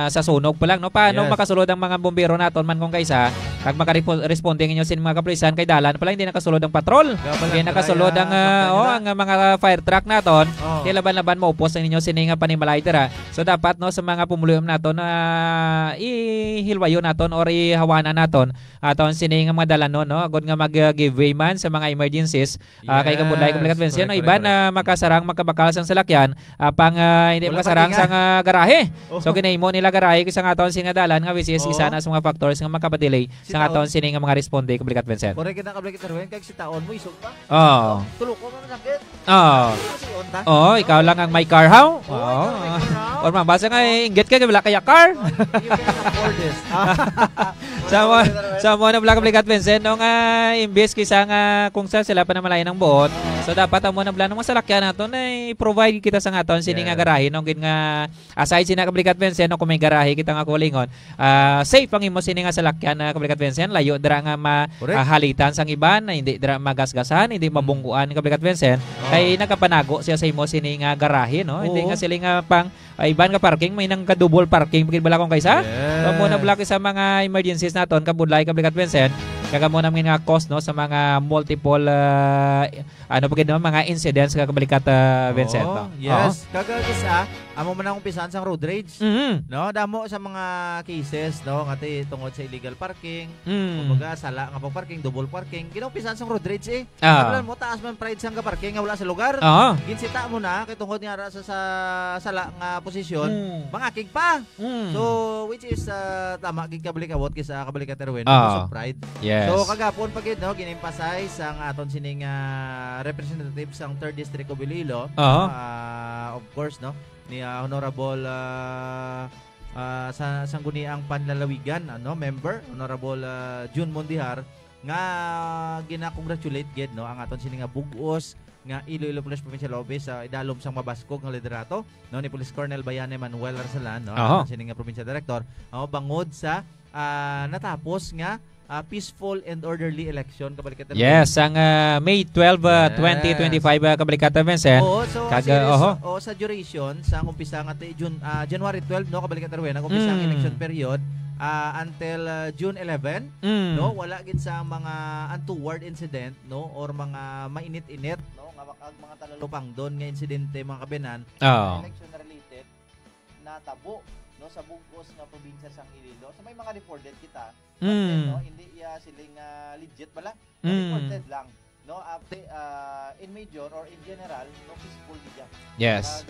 sa sunog pa lang, no, paano makasulod ang mga bombero naton man kung kaysa kag makaresponde inyo sa mga kapulisan kay dalan pala hindi nakasulod ang patrol, hindi nakasulod ang ang mga fire truck naton, laban-laban mo upos ang inyo sining panimalay dira. So dapat, no, sa mga pumuluyo naton ihilwayo naton or ihawanan naton aton sining mga dalanon, no, agud nga mag-giveaway man sa mga emergencies, kay kabudlay kabalikata Vincent, no, iban na makasarang makabakal sang salakyan pang hindi makasarang sang garahe. So ginahimo nila garahe sa aton sing dalan nga which is isa na sa mga factors nga makapadelay sa aton sini nga mga responde kablikat Vincent. Kore kita kablikat Erwin kag si taon mo isog pa. Oh. Tulok ko man sakit. Oh. Oh, ikaw lang ang may car how? Oh. Or man basta nga inggit ka wala kaya car. You can afford this. Sa mo na vlog kablikat Vincent no nga imbes kisa nga kung saan sila pa namalayan ng buot. So dapat amo na blano mga salakyan nato na i-provide kita sa aton sini nga garahe no gid nga aside sina kablikat Vincent no kung may garahe kita nga kulingon. Safe ang imo sini nga salakyan na kablikat Vincent layo dira nga mahalitan sang iban na hindi dira magasgasan hindi mabungguan kablikat Vincent kay nagapanago siya sa imo sini nga garahe no hindi nga sila nga pang iban nga parking may nang ka-double parking pagid bala kong kaysa mo na block sa mga emergencies naton kabudlay kablikat Vincent kaga mo namin nga cost no sa mga multiple ano pagid no mga incidents kablikat Vincent no? Yes kaga isa amo man ang umpisan sang road rage no damo sa mga cases no ngati tungod sa illegal parking kumbaga sala nga parking double parking ginumpisan sang road rage Alam mo taas man pride sang parking nga wala sa lugar ginsita mo na kay tungod nga sa sala nga posisyon mangakig pa so which is tama gid kablikat kisa kablikat Erwin so pride so kagapon pagid no ginimpasay sang aton sining representative sang 3rd District of Iloilo of course no ni Honorable sa sangguniang panlalawigan member Honorable June Mondihar nga gina-congratulate gid no ang aton sini nga bug-os nga Iloilo Police Provincial Office sa idalom sang mabaskog nga liderato no ni Police Colonel Bayane Manuel Arsalan no aton sini nga Provincial Director bangod sa natapos nga peaceful and orderly election kabalikatan. Yes, ang May 12, 2025 kabalikatan Vincent. So sa duration sa umpisa nga January 12 no kabalikatan Erwin ang umpisa ang election period until June 11 no wala gid sa mga untoward incident no or mga mainit-init no nga mga talalupang doon nga insidente mga kabinan election related na tabo no sa bugos nga probinsya sang Iloilo. So may mga reported kita no hindi siling legit bala reported lang no in major or in general no peaceful diya. Yes.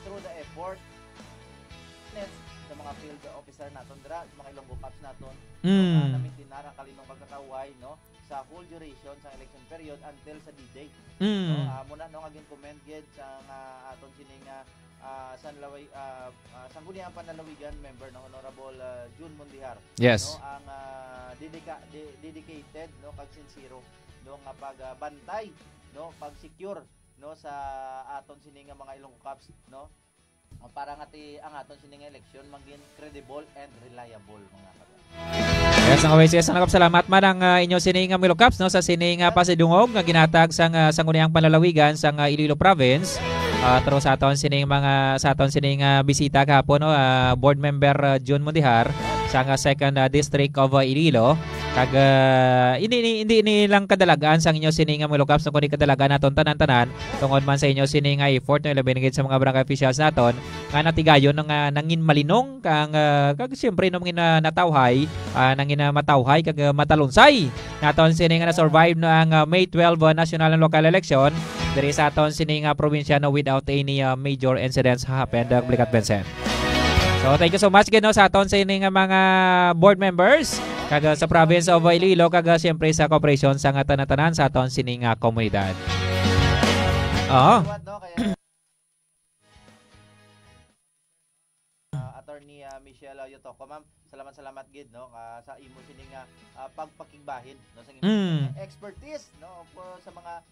Through the effort sa mga field officer naton dira mga Ilonggo Cops naton namin dinara kalinong pagkakaway no sa whole duration sa election period until sa D-Day. No muna no nga comment gid sa aton sining sangguniang panlalawigan member ng Honorable June Mondihar. Yes. No ang dedicated no kag sincero no nga pagbantay no pag-secure no sa aton sining mga Ilonggo Cops no para nga ang aton sining election maging credible and reliable mga kabayan. Yes, ang OSS ang salamat man ang inyo sining Ilonggo Cops no sa sining pasidungog nga ginatag sang sangguniang panlalawigan sang Iloilo Province. Pero sa aton sining bisita kahapon no board member June Mondihar sa 2nd District of Iloilo kag hindi lang kadalagaan sang inyo sining Ilonggo Cops no kundi kadalagaan naton tanan-tanan tungod man sa inyo sining effort no labi sa mga barangay officials naton nga natigayon nga nangin malinong kag siyempre no mga natawhay nangin matawhay kag matalunsay naton sining na survive no ang May 12 national and local election diri sa aton sining probinsya no without any major incidents happened kablikat Vincent. So thank you so much gid no sa aton sining mga board members kag sa province of Iloilo kag siyempre sa cooperation sa tanan-tanan sa aton sining komunidad. Attorney Michelle Yotoko ma'am salamat gid no sa imo sining pagpakigbahin no sa imong expertise no sa mga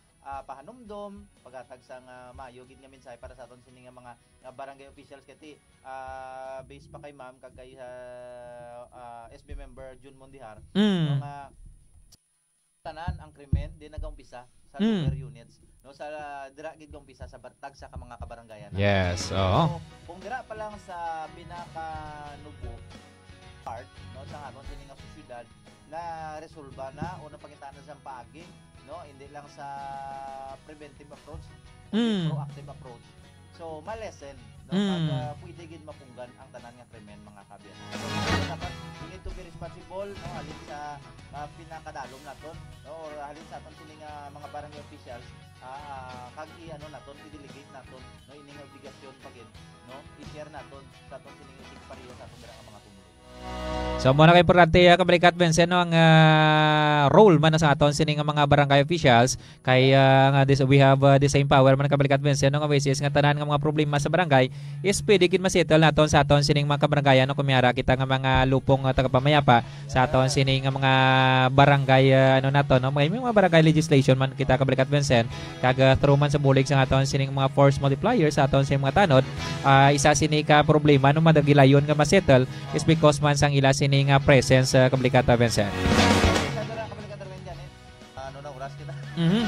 pahanumdom paghatag sang maayo gid nga mensahe para sa aton sining mga barangay officials kati based pa kay ma'am kag kay SB member June Mondihar nga tanan ang krimen di nagaumpisa sa local units no sa dira gid umpisa sa batag sa mga kabarangayan. Yes. So, kung dira pa lang sa pinaka nubo part no sa aton sining syudad na resolba na o napangitaan na sa paagi no hindi lang sa preventive approach proactive approach so malesen no pwede gid mapunggan ang tanan nga krimen mga kabyan dapat we need to be responsible no halin sa pinakadalom naton no or halin sa aton sining mga barangay officials kag naton i-delegate naton no ining obligasyon pagid no i-share naton sa aton sining pareho sa aton mga komunidad. So muna kay importante kabalikat Vincent no ang role man sa aton sining mga barangay officials kay nga we have the same power man kabalikat Vincent no nga basis nga tanan nga mga problema sa barangay is pwede gid masettle naton sa aton sining mga kabarangayan no kumiyara kita nga mga lupong tagapamayapa sa aton sining nga mga barangay ano naton no may mga barangay legislation man kita kabalikat Vincent kag through man sa bulig sa aton sining mga force multiplier sa aton sining mga tanod isa sini ka problema no madagilayon nga masettle is because man sang ila sining presence sa Kablikata Vincent. Ano na oras kita? Mhm.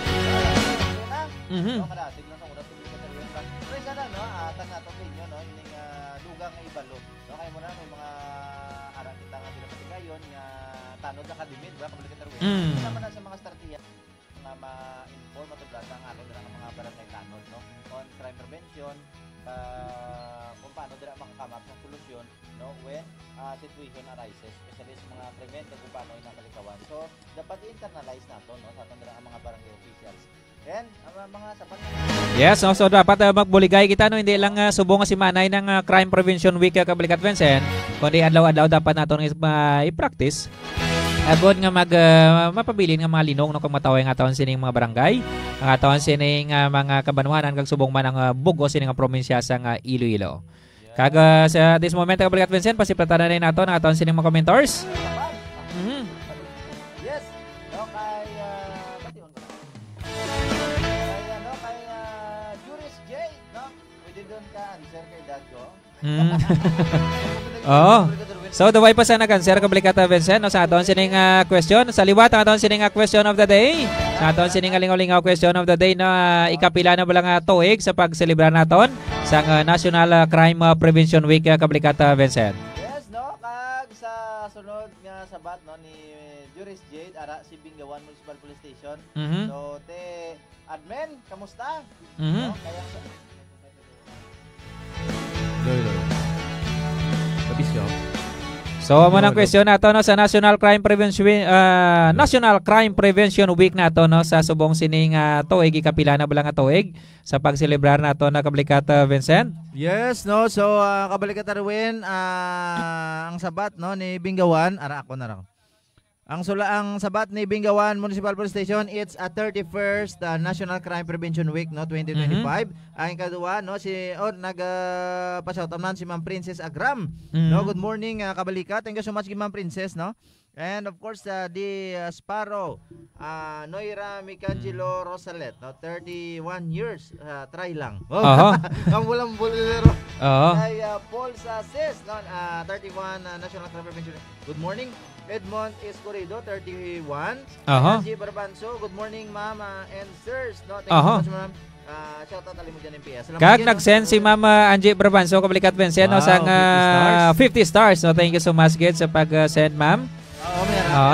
Mhm. No kada siglo sa oras Kablikata Vincent. Pero sana no atang nato ninyo no ining lugang nga ibalo. No kay mo na may mga arang kita nga pinapatigayon nga tanod na kadimit ba Kablikata Vincent. Sama na sa mga strategiya nga ma-inform matublasan ang ato dira nga mga barangay tanod no on crime prevention kung paano dira makakamap ng solusyon no when situation arises, especially sa mga krimen kung paano inakalikawan. So, dapat i-internalize nato no sa aton ang mga barangay officials. And ang mga sapat na yes, so dapat magbuligay kita no hindi lang subong nga si Manay ng Crime Prevention Week Kabalikat Vincent, kundi adlaw-adlaw dapat naton i-practice. Agod nga mapabilin nga mga linong no kung mataway nga taon sining mga barangay, ang taon sining mga kabanwanan kag subong man ang bugo sining nga probinsya sa Iloilo. Kaga sa this moment Kabalikat Vincent pasiplatanan na nato ang aton sining mga commenters. Yes. No kay bation ko. Kay no kay Juris J, no. Pwede doon ka answer kay Dadgo. Oh. So the way pa sa nag-answer Kablikata Vincent no, sa aton sining question sa liwat ang aton sining question of the day. Sa aton sining lingaw-lingaw question of the day na ikapila na balang tuig sa pagselebrar naton sa National Crime Prevention Week Kablikata Vincent. Yes no kag sa sunod nga sabat no ni Juris Jade ara si Bingawan Municipal Police Station. So te admin kamusta? No kaya So mo nang question nato no sa National Crime Prevention Week nato no sa subong sining tuig ikapila na balang tuig sa pagselebrar nato na Kablikata Vincent. Yes no so Kablikata Erwin ang sabat no ni Bingawan ara ako na ra. Ang sabat ni Bingawan Municipal Police Station, it's a 31st National Crime Prevention Week no 2025. Ang kadua no si nag-pa-shout out si Ma'am Princess Agram. No, good morning Kabalika. Thank you so much Ma'am Princess no. And of course the Sparrow Noira Micangelo Rosalet no 31 years try lang. Ang walang bolero. Kay Paul Sases no 31 National Crime Prevention. Good morning. Edmond Escorido 31. Angie Barbanso, good morning ma'am and sirs no. Thank you so much ma'am. Shout out ali mo diyan MPS. Kag nag-send si Ma'am Angie Barbanso Kabalikat Vincent no sang 50 stars no. Thank you so much gid sa pag-send ma'am.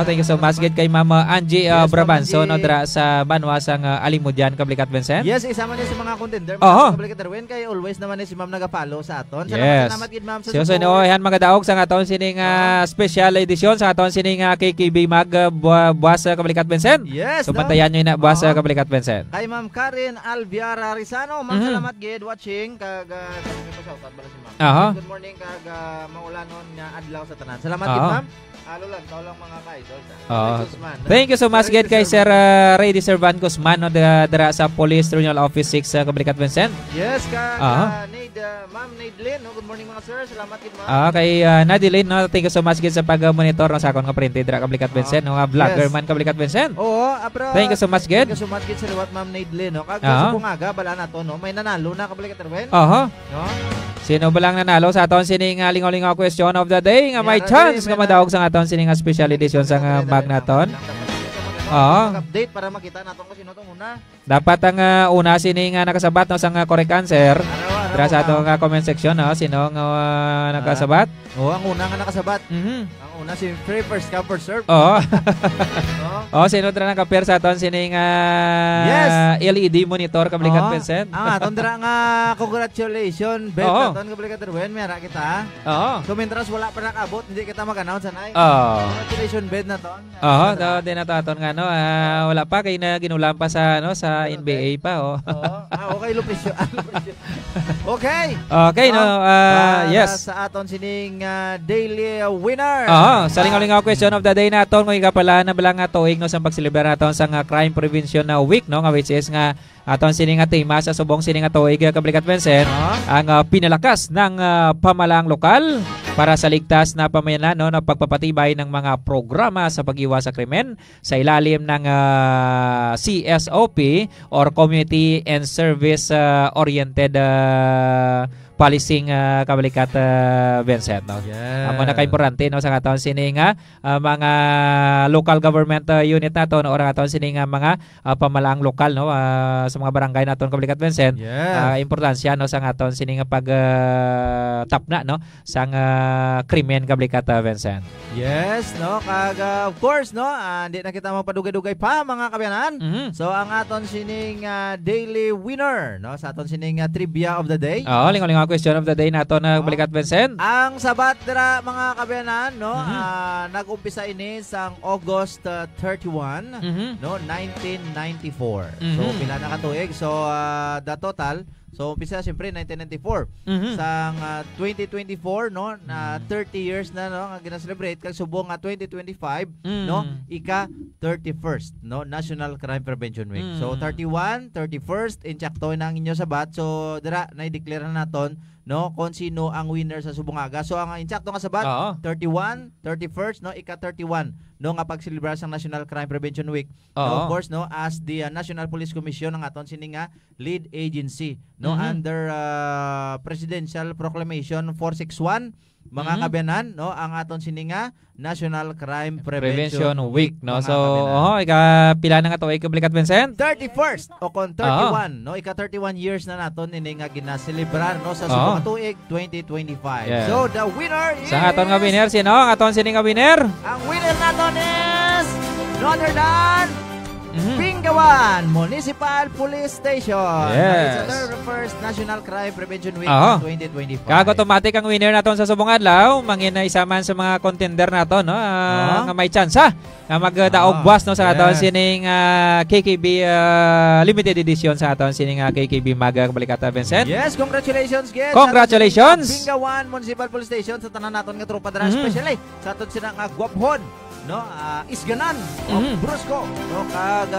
Thank you so much gid kay Ma'am Angie Brabanso no dra sa Banwa sang Alimudyan Kabalikat Vincent. Yes, isama niya sa mga contender Kabalikat Erwin kay always naman si Ma'am nag-follow sa aton. Salamat gid Ma'am sa support. So yan mga daog sa aton sining special edition sa aton sining KKB mag buwas Kabalikat Vincent. Yes. So bantayan niyo na buwas Kabalikat Vincent. Kay Ma'am Karen Alviara Rizano, Ma'am salamat gid watching kag shout out bala si Ma'am. Good morning kag maulanon nga adlaw sa tanan. Salamat gid Ma'am. Alulan, tao lang mga ka-idol. Thank you so much gid kay Sir Ray Di Servan Guzman no dara sa Police Regional Office 6 sa Kabalikat Vincent. Yes ka Ma'am Nadlin no, good morning mga sir. Salamat gid ma'am. Kay Nadlin no, thank you so much gid sa pag-monitor no sa akon nga printed dira Kabalikat Vincent no, vlogger man Kabalikat Vincent. Thank you so much gid. Thank you so much gid sa liwat Ma'am Nadlin no. Kag sa bungaga bala nato no, may nanalo na Kabalikat Erwin. No. Sino ba lang nanalo sa aton sining lingaw-lingaw question of the day nga may chance nga madaog sa aton sining special edition sa bag naton. Update para makita naton kung sino tong una. Dapat ang una sining nakasabat no sang correct answer. Dira sa atong comment section no, sino nga nakasabat? Ang una nga nakasabat. Ang Una si free first come first serve. Oo. Sino dra nga kaper sa aton sining LED monitor kablikat Vincent. Aton dra nga congratulations bet aton kablikat Erwin mera kita. So mentras wala pa nakabot hindi kita mag-announce anay. Congratulations bet na ton. Din na aton nga no. Wala pa kay na ginulam pa sa sa NBA pa okay lupresyo. Okay no. Yes. Sa aton sining daily winner. Sa lingaw-lingaw question of the day naton nga pala na balang nga tuig no sa pagselebrar naton sa Crime Prevention Week no nga which is nga aton sini nga tema sa subong sini nga tuig kablikat Vincent ang pinalakas ng pamalaang lokal para sa ligtas na pamayanan no na pagpapatibay ng mga programa sa pag-iwas sa krimen sa ilalim ng CSOP or Community and Service Oriented policing kabalikat Vincent no. Amo na ka-importante no sa aton sini nga mga local government unit naton or aton sini nga mga pamalaang lokal no sa mga barangay naton kabalikat Vincent. Importansya no sa aton sini nga pag tapna no sa krimen kabalikat Vincent. Yes no kag of course no hindi na kita mapadugay-dugay pa mga kabayanan. So ang aton sining daily winner no sa aton sining trivia of the day. Lingaw-lingaw question of the day nato na balikat Vincent. Ang sabat dira mga kabayanan no nag-umpisa ini sang August 31 no 1994. So pila na ka tuig so the total so umpisa siyempre 1994 sang 2024 no na 30 years na no nga gina-celebrate kag subong 2025 no ika 31st no National Crime Prevention Week. So 31, 31st insakto na ang inyo sabat so dira na-declare na naton no kung sino ang winner sa Subongaga. So ang insakto nga sabat 31, 31st no ika 31 no nga pagselebrar sang National Crime Prevention Week. No, of course no as the National Police Commission ang aton sini nga lead agency no under Presidential Proclamation 461 mga kabayanan no ang aton sini nga National Crime Prevention Week no. So pila na nga tuig kablikat Vincent? 31st o kon 31 no ika 31 years na naton ini nga ginaselebrar no sa subong tuig 2025. So the winner is sa aton nga winner sino? Ang aton sini nga winner? Ang winner naton is none other than Bingawan Municipal Police Station. Yes. It's the first National Crime Prevention Week 2025. Kag automatic ang winner naton sa subong adlaw mangin na isaman sa mga contender naton no nga may tsansa nga magdaog buwas no sa aton sining KKB limited edition sa aton sining KKB Maga Balikata Vincent. Yes, congratulations guys. Congratulations. Bingawan Municipal Police Station sa tanan naton nga tropa dira especially sa aton sinang Guaphon no Isganan Brusco no kag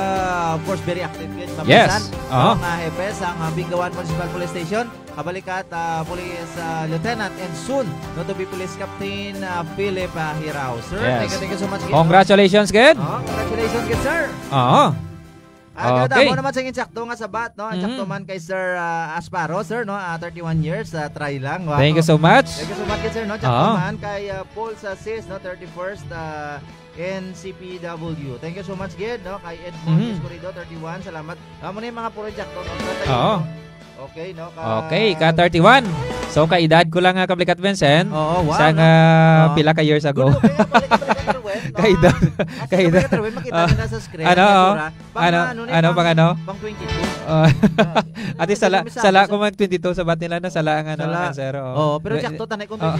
of course very active kid mabisan nga hepes ang Bingawan Municipal Police Station kabalikat Police Lieutenant and soon no to be Police Captain Philip Hirao. Sir, thank you so much. Congratulations kid. Congratulations kid sir. Okay. Mo naman sa insakto nga sabat no insakto man kay Sir Asparo sir no 31 years try lang. Wow. Thank you so much. Thank you so much sir no insakto man kay Paul Sasis no 31st NCPW. Thank you so much gid no kay Edmond Escorido 31. Salamat. Amo ni mga puro insakto no. Okay no okay ka 31. So ka edad ko lang kablikat Vincent. Wow. Sa pila ka years ago. Kaedad. Makita nila sa screen. Pang 22. Ati sala ko mag 22 sabat nila na sala ang answer. Pero sakto tanay ko 22.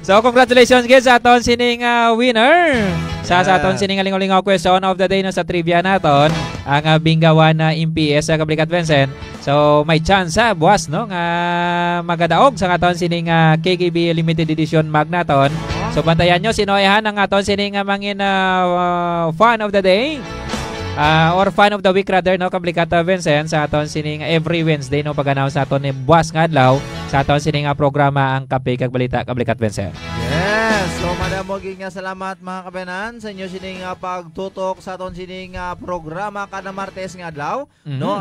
So congratulations guys sa aton sining winner. Sa aton sining lingaw-lingaw question of the day no sa trivia naton ang Bingawan na MPS sa kablikat Vincent. So may chance buwas no nga magadaog sa aton sining KKB limited edition mag naton. So bantayan nyo sinoyahan ang aton sining mangin fan of the day. Or fan of the week rather no kablikata Vincent sa aton sining every Wednesday no pag-announce naton ni buwas nga adlaw sa aton sining programa ang Kape kag Balita kablikat Vincent. Yes, so madamo gyud nga salamat mga kabayanan sa inyo sining pagtutok sa aton sining programa kada Martes nga adlaw no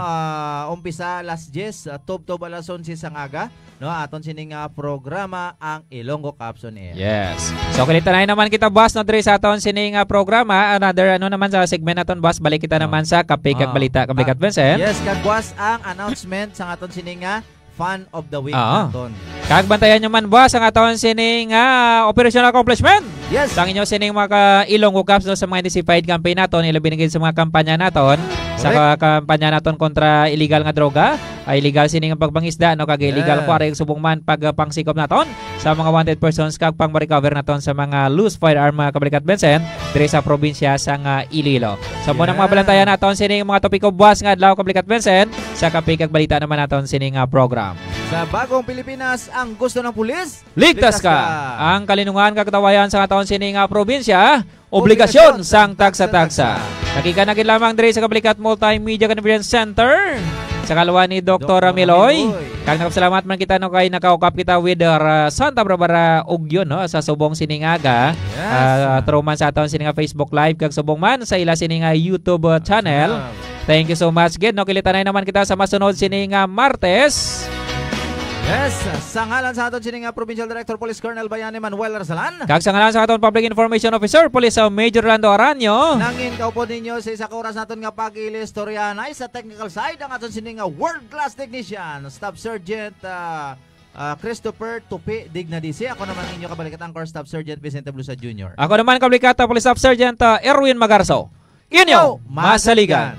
umpisa alas 10 tub alas 11 sang aga no aton sining programa ang Ilonggo Caps on Air. Yes. So kalitanay naman kita buwas no diri sa aton sining programa another naman sa segment naton buwas balik kita naman sa Kape kag Balita kablikat Vincent. Yes, kag buwas ang announcement sa aton sining fan of the week naton. Kagbantayan nyo man boss ang aton sining operational accomplishment. Yes. Sa inyo sining mga Ilonggo Cups sa mga intensified campaign naton, ilabinigid sa mga kampanya naton. Sa kampanya naton kontra illegal nga droga, illegal sining ang pagbangisda no kag illegal quarry subong man pag pangsikop naton sa mga wanted persons kag pang recover naton sa mga loose firearm kabalikat Bensen diri sa probinsya sang Iloilo. Sa munang mga balantayan naton sining mga topiko buwas nga adlaw kabalikat Bensen sa kapikag balita naman naton sining program. Sa bagong Pilipinas, ang gusto ng pulis, ligtas ka. Ang kalinungan kagatawayan sa taon sining probinsya, obligasyon sang tagsa-tagsa. Nakikanagin lamang diri sa Kabalikat Multimedia Conference Center. Sa kalwa ni Dr. Miloy. Kag nakasalamat man kita no kay nakaukap kita with Santa Barbara Ugyon no sa subong siningaga. Through man sa aton sininga Facebook Live kag subong man sa ila sininga YouTube channel. Thank you so much gid no kilitanay naman kita sa masunod sininga Martes. Yes, sa ngalan sa aton sining Provincial Director Police Colonel Bayani Manuel Arsalan. Kag sa ngalan sa aton Public Information Officer Police Major Lando Aranyo. Nangin kaupo ninyo sa isa ka oras naton nga pag-ilistoryanay sa technical side ang aton sining world class technician, Staff Sergeant Christopher Tupi Dignadisi. Ako naman ninyo kabalikat ang Staff Sergeant Vicente Blusa Jr. Ako naman kabalikat Police Staff Sergeant Erwin Magarso. Inyo, masaligan.